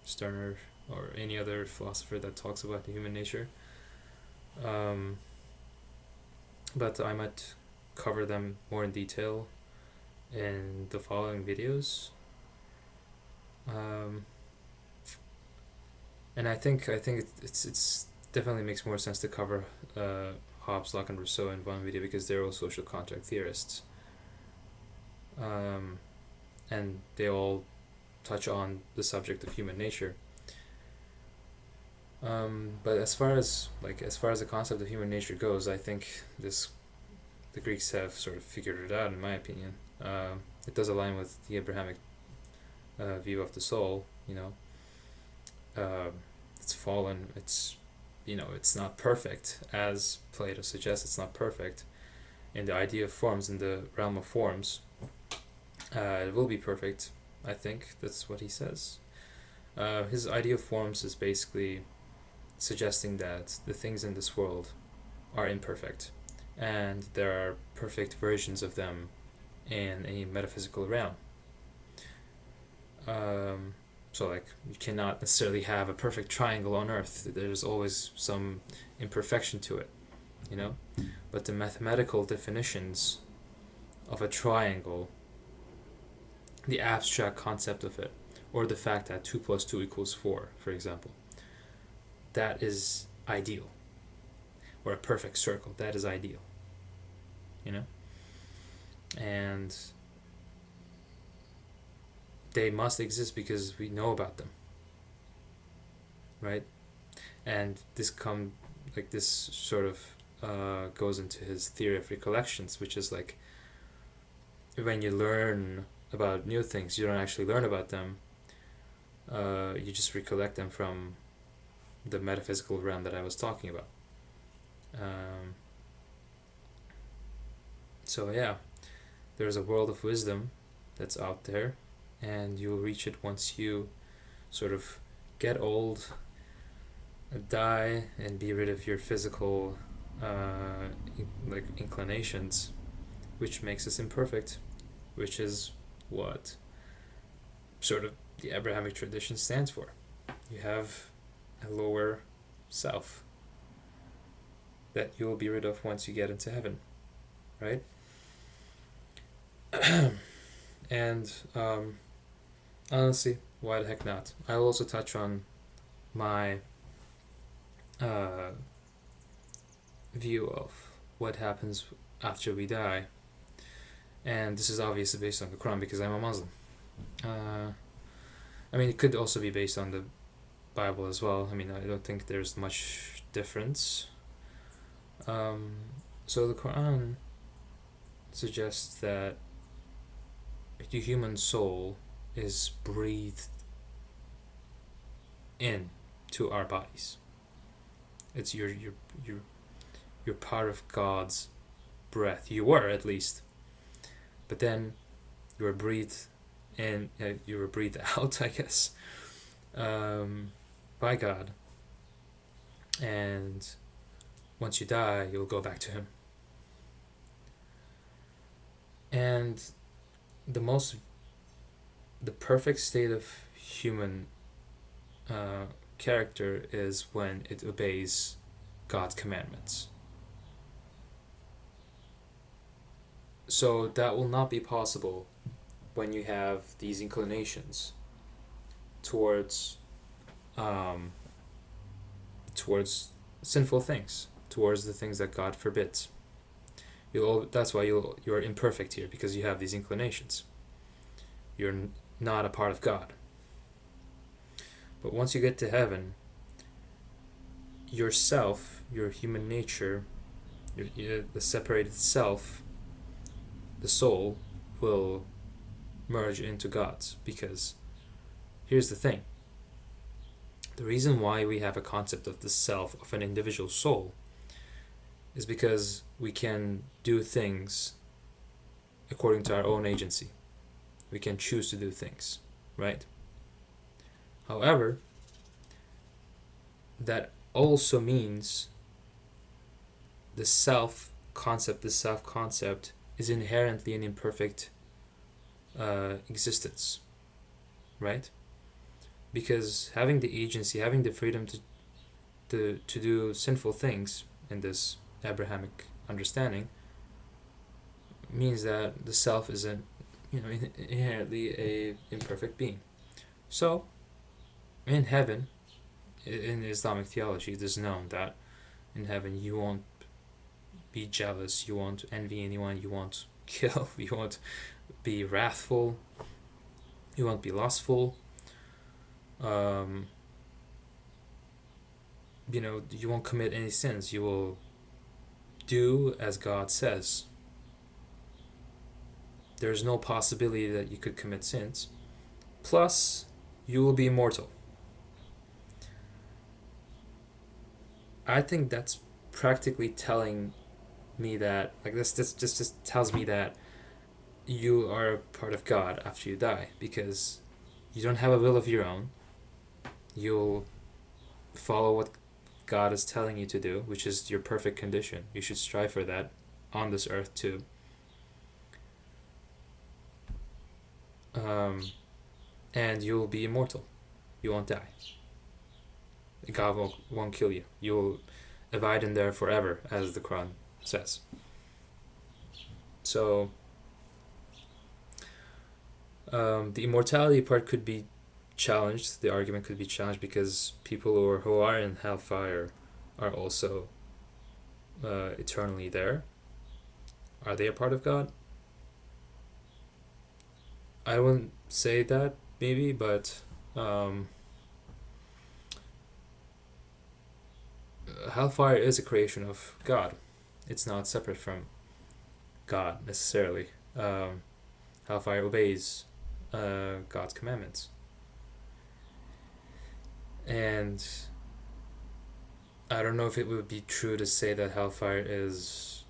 Stirner or any other philosopher that talks about the human nature. Um, but I might cover them more in detail in the following videos. And I think it's definitely makes more sense to cover Hobbes, Locke, and Rousseau in one video because they're all social contract theorists. And they all touch on the subject of human nature. But as far as the concept of human nature goes, I think the Greeks have sort of figured it out, in my opinion. It does align with the Abrahamic view of the soul. It's fallen. It's not perfect, as Plato suggests. It's not perfect in the idea of forms, in the realm of forms. It will be perfect, I think. That's what he says. His idea of forms is basically suggesting that the things in this world are imperfect, and there are perfect versions of them in a metaphysical realm. So, like, you cannot necessarily have a perfect triangle on Earth. There's always some imperfection to it, But the mathematical definitions of a triangle, the abstract concept of it, or the fact that 2 plus 2 equals 4, for example, that is ideal. Or a perfect circle, that is ideal. And they must exist because we know about them, right? and this sort of goes into his theory of recollections, which is like when you learn about new things, you don't actually learn about them. You just recollect them from the metaphysical realm that I was talking about. So yeah, there's a world of wisdom that's out there, and you'll reach it once you sort of get old, die, and be rid of your physical inclinations, which makes us imperfect, which is what sort of the Abrahamic tradition stands for. You have a lower self that you will be rid of once you get into heaven, right? And honestly, why the heck not? I'll also touch on my view of what happens after we die, and this is obviously based on the Quran because I'm a Muslim. I mean, it could also be based on the Bible as well. I mean, I don't think there's much difference. So the Quran suggests that the human soul is breathed in to our bodies. It's you're part of God's breath. You were, at least, but then you were breathed in. You were breathed out, I guess, by God. And once you die, you'll go back to Him. And the perfect state of human character is when it obeys God's commandments. So that will not be possible when you have these inclinations towards sinful things, towards the things that God forbids. That's why you're imperfect here, because you have these inclinations. You're not a part of God. But once you get to heaven, yourself, your human nature, the separated self, the soul, will merge into God's. Because here's the thing. The reason why we have a concept of the self, of an individual soul, is because we can do things according to our own agency. We can choose to do things, right? However, that also means the self-concept is inherently an imperfect existence, right? Because having the agency, having the freedom to do sinful things in this Abrahamic understanding means that the self is inherently a imperfect being. So, in heaven, in Islamic theology, it is known that in heaven you won't be jealous, you won't envy anyone, you won't kill, you won't be wrathful, you won't be lustful. You won't commit any sins. You will do as God says. There's no possibility that you could commit sins. Plus, you will be immortal. I think that's practically telling me that, this just tells me that you are a part of God after you die, because you don't have a will of your own. You'll follow what God is telling you to do, which is your perfect condition. You should strive for that on this earth too. And you'll be immortal. You won't die. God won't kill you. You'll abide in there forever, as the Quran says. So, the immortality part could be challenged. The argument could be challenged because people who are in hellfire are also eternally there. Are they a part of God? I wouldn't say that, maybe, but hellfire is a creation of God. It's not separate from God necessarily. Hellfire obeys God's commandments, and I don't know if it would be true to say that hellfire is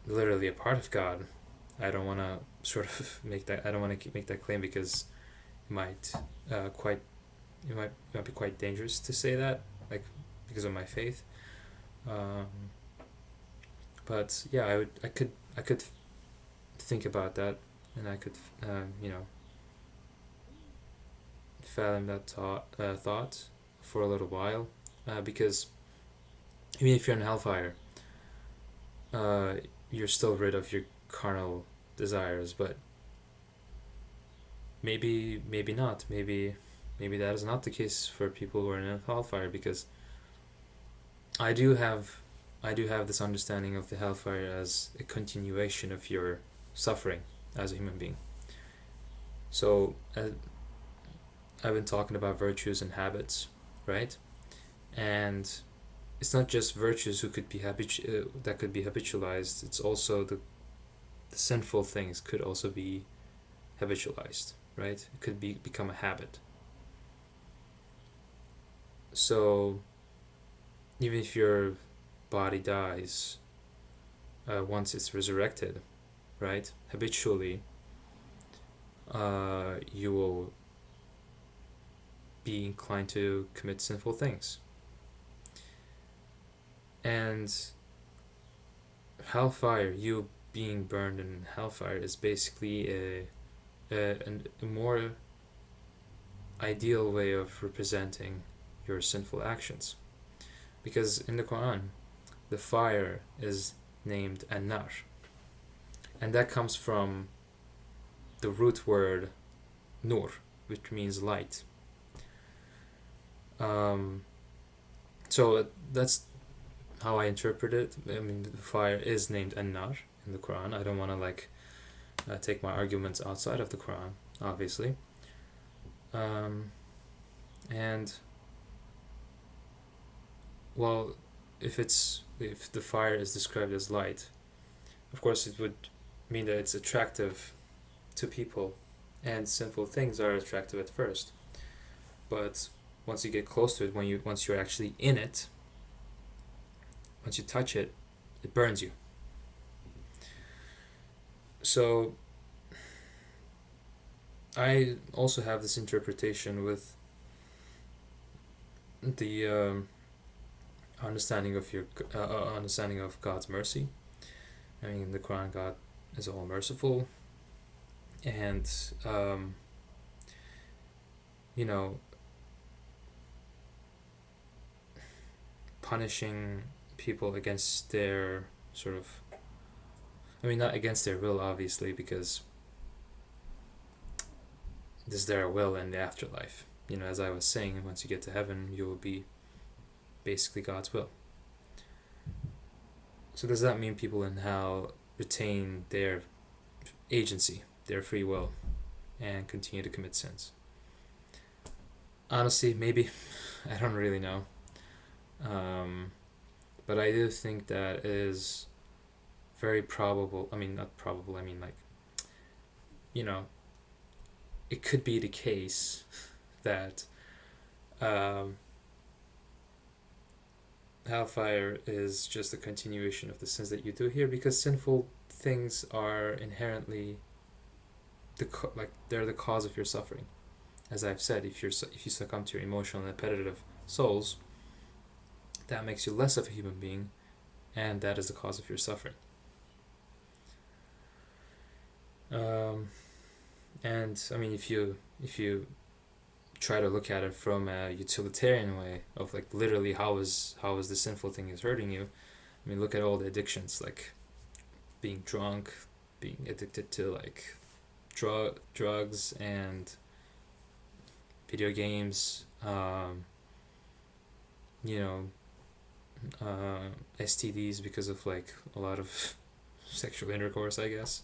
literally a part of God. I don't want to sort of make that. I don't want to make that claim because it might quite it might be quite dangerous to say that, like because of my faith. Um, but yeah, I could think about that, and I could fathom that thought for a little while, because even if you're in hellfire, uh, you're still rid of your carnal desires, but maybe not. Maybe that is not the case for people who are in hellfire, because I do have I do have this understanding of the hellfire as a continuation of your suffering as a human being. So I've been talking about virtues and habits, right? And it's not just virtues who could be that could be habitualized. It's also the sinful things could also be habitualized, right? It could become a habit. So even if your body dies, once it's resurrected, right? Habitually, you will be inclined to commit sinful things. And hellfire, you being burned in hellfire, is basically a more ideal way of representing your sinful actions. Because in the Quran, the fire is named An-Nar. And that comes from the root word Nur, which means light. So that's how I interpret it. I mean, the fire is named An-Nar in the Quran. I don't want to take my arguments outside of the Quran, obviously. And well, if the fire is described as light, of course it would mean that it's attractive to people, and sinful things are attractive at first. But once you get close to it, once you're actually in it, once you touch it, it burns you. So I also have this interpretation with the understanding of God's mercy. I mean, in the Quran, God is all merciful, and you know, punishing people against their sort of, I mean, not against their will, obviously, because this is their will in the afterlife. You know, as I was saying, once you get to heaven, you will be basically God's will. So does that mean people in hell retain their agency, their free will, and continue to commit sins? Honestly, maybe. I don't really know. But I do think that is very probable. I mean, not probable, I mean, like, you know, it could be the case that hellfire is just a continuation of the sins that you do here, because sinful things are inherently they're the cause of your suffering. As I've said, if you succumb to your emotional and appetitive souls, that makes you less of a human being, and that is the cause of your suffering. And I mean, if you try to look at it from a utilitarian way of like literally how is the sinful thing is hurting you, I mean, look at all the addictions, like being drunk, being addicted to like drugs and video games, STDs because of like a lot of sexual intercourse, I guess.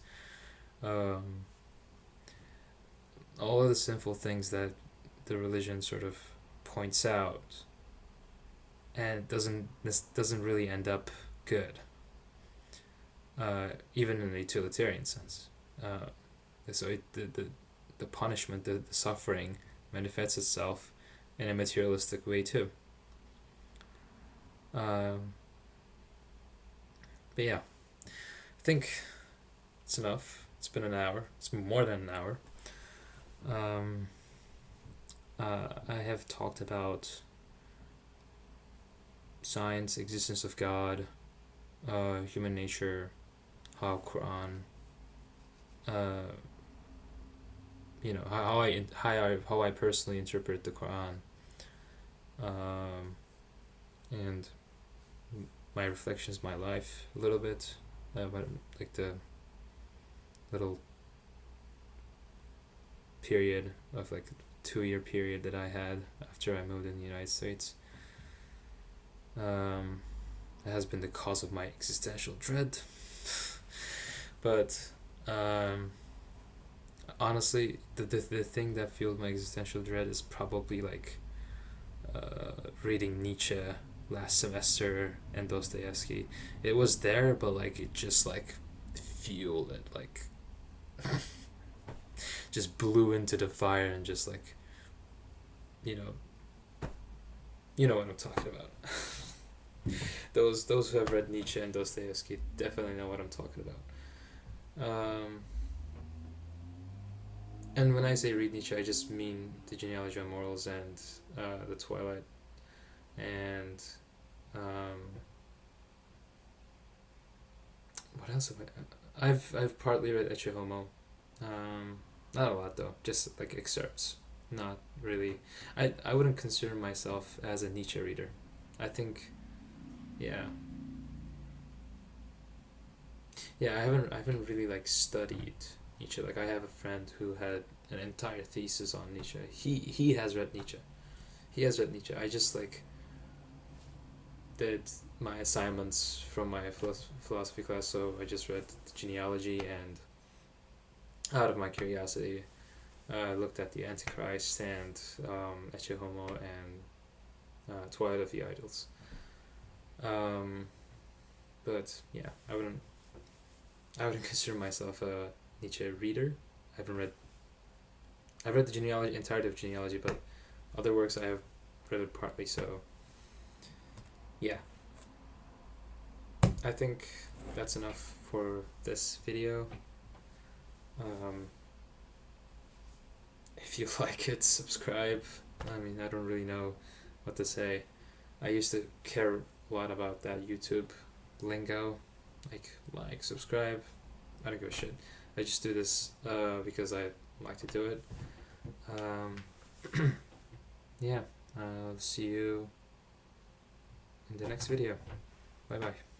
All of the sinful things that the religion sort of points out and this doesn't really end up good, even in a utilitarian sense. So the punishment, the suffering manifests itself in a materialistic way too. Um, but yeah, I think it's enough. It's been an hour. It's been more than an hour. Um, I have talked about science, existence of God, human nature, how Quran, uh, how I personally interpret the Quran, and my reflections, my life a little bit, but like the little period of like 2 year period that I had after I moved in the United States. It has been the cause of my existential dread. But honestly, the thing that fueled my existential dread is probably like reading Nietzsche last semester and Dostoevsky. It was there, but like it just like fueled it, like just blew into the fire and just like, you know what I'm talking about. Those who have read Nietzsche and Dostoevsky definitely know what I'm talking about. And when I say read Nietzsche, I just mean the Genealogy of Morals and the Twilight, and what else have I've partly read Ecce Homo. Not a lot though, just like excerpts. Not really. I wouldn't consider myself as a Nietzsche reader. I think, yeah, yeah. I haven't really like studied Nietzsche. Like I have a friend who had an entire thesis on Nietzsche. He has read Nietzsche. He has read Nietzsche. I just like did my assignments from my philosophy class, so I just read the genealogy, and out of my curiosity, I looked at the Antichrist and Ecce Homo and Twilight of the Idols. Um, but yeah, I wouldn't consider myself a Nietzsche reader. I haven't read. I've read the genealogy, entirety of genealogy, but other works I have read it partly. So yeah, I think that's enough for this video. Um, if you like it, subscribe. I mean, I don't really know what to say. I used to care a lot about that YouTube lingo, like, subscribe. I don't give a shit. I just do this because I like to do it. Yeah, I'll see you in the next video. Bye bye.